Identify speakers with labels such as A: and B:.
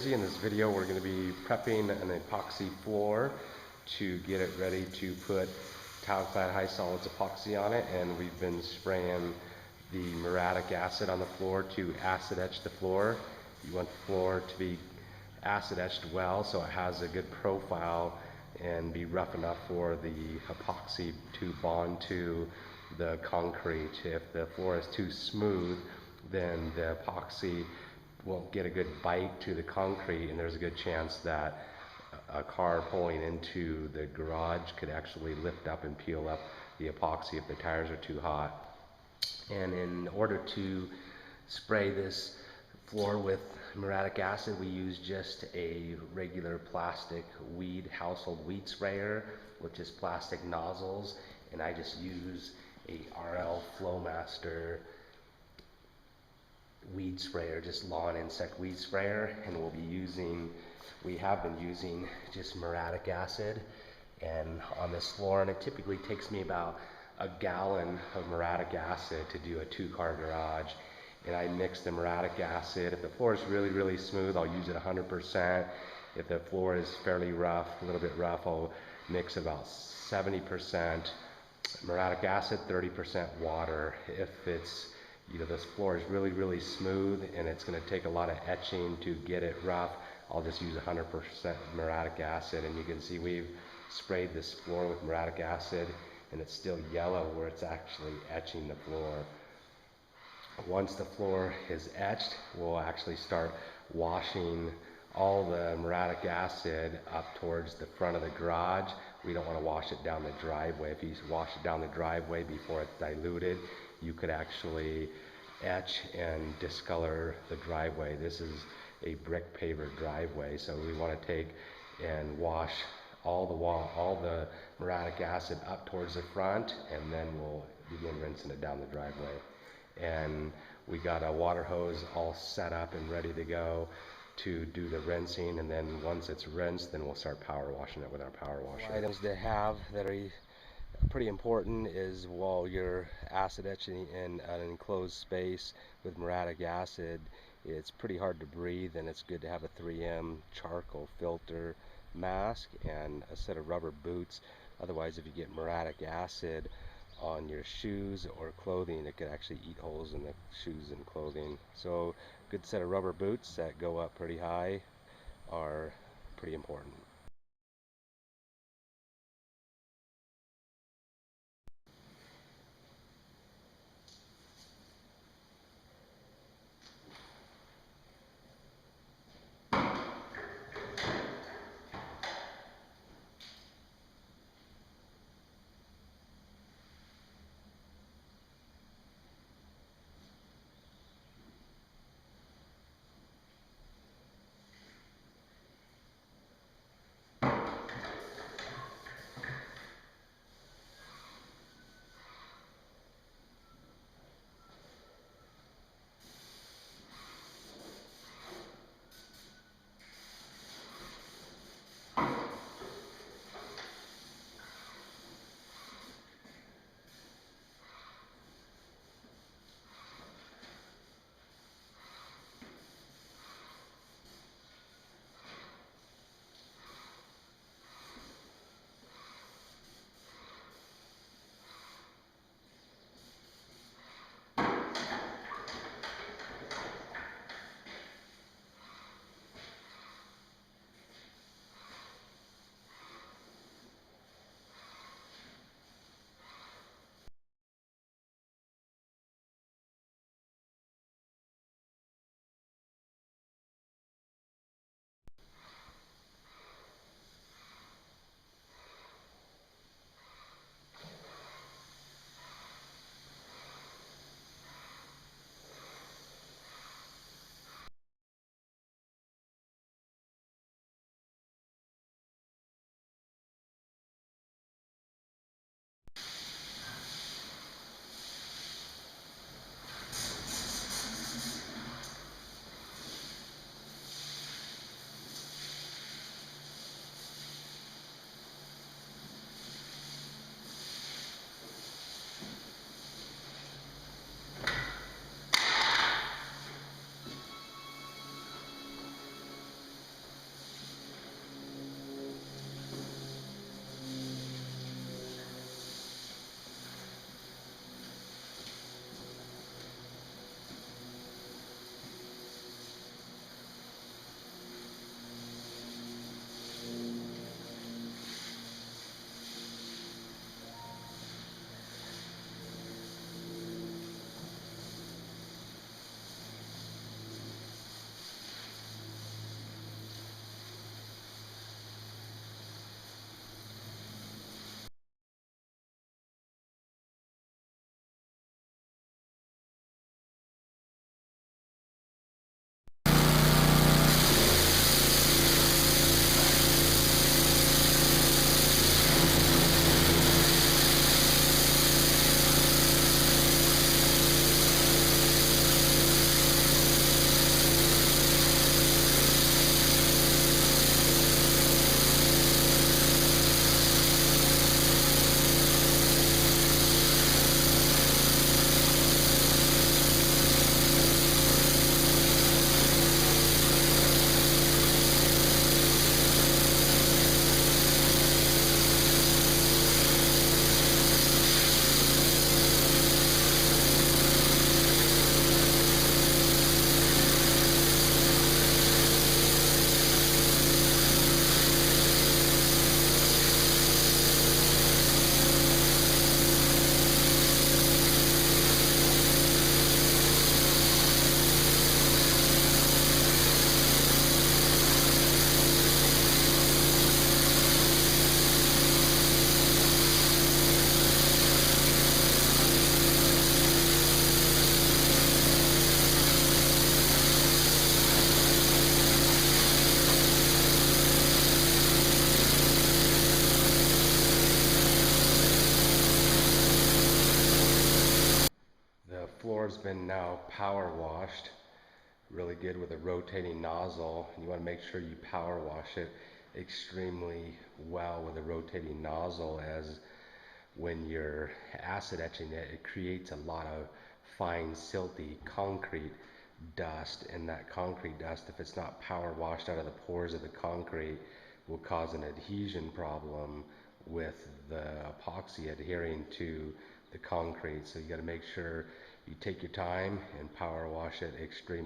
A: In this video we're going to be prepping an epoxy floor to get it ready to put tile clad high solids epoxy on it, and we've been spraying the muriatic acid on the floor to acid etch the floor. You want the floor to be acid etched well so it has a good profile and be rough enough for the epoxy to bond to the concrete. If the floor is too smooth, then the epoxy won't get a good bite to the concrete, and there's a good chance that a car pulling into the garage could actually lift up and peel up the epoxy if the tires are too hot. And in order to spray this floor with muriatic acid, we use just a regular plastic household weed sprayer with just plastic nozzles, and I just use a RL Flowmaster weed sprayer, just lawn insect weed sprayer, and we have been using just muriatic acid and on this floor, and it typically takes me about a gallon of muriatic acid to do a 2-car garage. And I mix the muriatic acid. If the floor is really smooth, I'll use it 100%. If the floor is fairly rough, a little bit rough, I'll mix about 70% muriatic acid, 30% water. If it's, this floor is really smooth and it's going to take a lot of etching to get it rough, I'll just use 100% muriatic acid. And you can see we've sprayed this floor with muriatic acid and it's still yellow where it's actually etching the floor. Once the floor is etched, we'll actually start washing all the muriatic acid up towards the front of the garage. We don't want to wash it down the driveway. If you wash it down the driveway before it's diluted, you could actually etch and discolor the driveway. This is a brick paver driveway, so we want to take and wash all the muriatic acid up towards the front, and then we'll begin rinsing it down the driveway. And we got a water hose all set up and ready to go to do the rinsing, and then once it's rinsed, then we'll start power washing it with our power washer. Items to have that are pretty important is, while you're acid etching in an enclosed space with muriatic acid, it's pretty hard to breathe, and it's good to have a 3M charcoal filter mask and a set of rubber boots. Otherwise, if you get muriatic acid on your shoes or clothing, it could actually eat holes in the shoes and clothing. So a good set of rubber boots that go up pretty high are pretty important. floor's been now power washed really good with a rotating nozzle. You want to make sure you power wash it extremely well with a rotating nozzle, as when you're acid etching it, it creates a lot of fine silty concrete dust, and that concrete dust, if it's not power washed out of the pores of the concrete, will cause an adhesion problem with the epoxy adhering to the concrete. So you got to make sure you take your time and power wash it extremely